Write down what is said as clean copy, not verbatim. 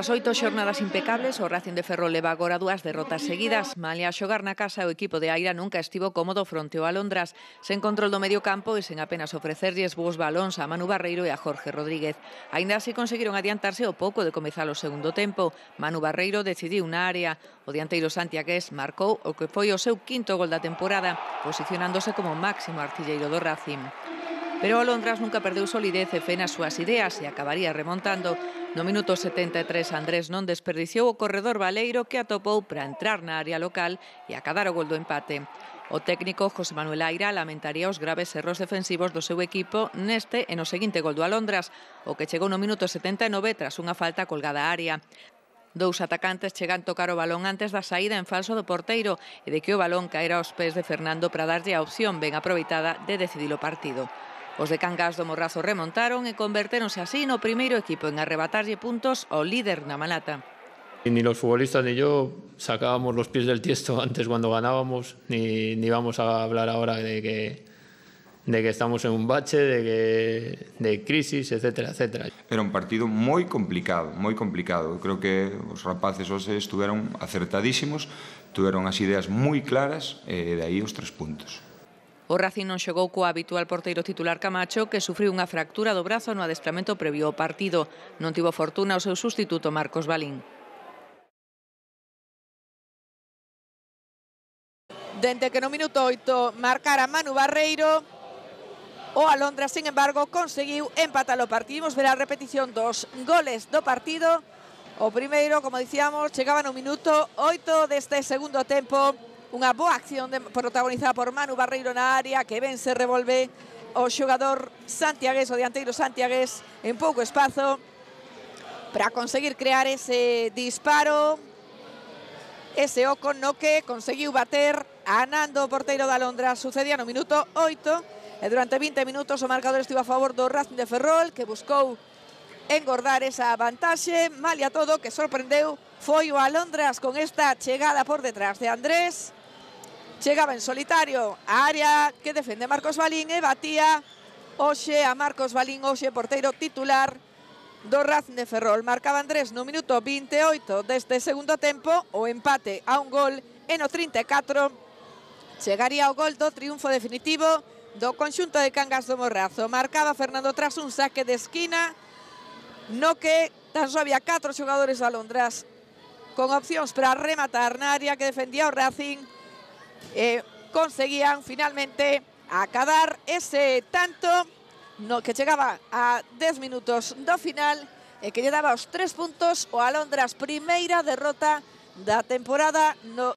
Tras 8 xornadas impecables, o Racing de Ferrol leva agora 2 derrotas seguidas. Malia xogar na casa, o equipo de Aira nunca estivo cómodo fronte ao Alondras, sen control do medio campo e sen apenas ofrecerlles bons balóns a Manu Barreiro e a Jorge Rodríguez. Aínda así conseguiron adiantarse ao pouco de comezar o segundo tempo. Manu Barreiro decidiu na área. O dianteiro santiagués marcou o que foi o seu quinto gol da temporada, posicionándose como máximo artilleiro do Racing. Pero o Alondras nunca perdeu solidez e fe nas súas ideas e acabaría remontando. No minuto 73, Andrés non desperdiciou o corredor baleiro que atopou para entrar na área local e acadar o gol do empate. O técnico José Manuel Aira lamentaría os graves erros defensivos do seu equipo neste e no seguinte gol do Alondras, o que chegou no minuto 79 tras unha falta colgada á área. Dous atacantes chegan a tocar o balón antes da saída en falso do porteiro e de que o balón caera aos pés de Fernando para darlle a opción ben aproveitada de decidir o partido. Os de Cangas do Morrazo remontaron e convertéronse así no primeiro equipo en arrebatarlle puntos ao líder na Malata. Ni los futbolistas ni yo sacábamos los pies del tiesto antes cuando ganábamos, ni vamos a hablar ahora de que estamos en un bache, de crisis, etcétera, etcétera. Era un partido moi complicado, moi complicado. Creo que os rapaces hoxe estuveron acertadísimos, tuveron as ideas moi claras e de aí os 3 puntos. O Racing non xogou co habitual porteiro titular Camacho, que sufriu unha fractura do brazo no adestramento previo ao partido. Non tivo fortuna o seu sustituto Marcos Balín. Dende que no minuto 8 marcara Manu Barreiro, o Alondras, sin embargo, conseguiu empatar o partido. Imos ver a repetición dos goles do partido. O primeiro, como dicíamos, chegaba no minuto 8 deste segundo tempo. Unha boa acción protagonizada por Manu Barreiro na área, que ben se revolve o xogador santiagués, o dianteiro santiagués, en pouco espazo para conseguir crear ese disparo, ese oco no que conseguiu bater a Nando, o porteiro da Alondra. Sucedía no minuto 8 e durante 20 minutos o marcador estivo a favor do Racing de Ferrol, que buscou engordar esa vantaxe. Malia todo, que sorprendeu foi o Alondras con esta chegada por detrás de Andrés. Chegaba en solitario a área que defende Marcos Balín e batía hoxe a Marcos Balín, hoxe porteiro titular do Racing de Ferrol. Marcaba Andrés no minuto 28 deste segundo tempo, o empate a un gol, e no 34 chegaría o gol do triunfo definitivo do conxunto de Cangas do Morrazo. Marcaba Fernando tras un saque de esquina no que tan só había 4 xogadores de Alondras con opcións para rematar na área que defendía o Racing. Conseguían finalmente acadar ese tanto no que chegaba a 10 minutos do final e que lle daba os 3 puntos o Alondras, primeira derrota da temporada no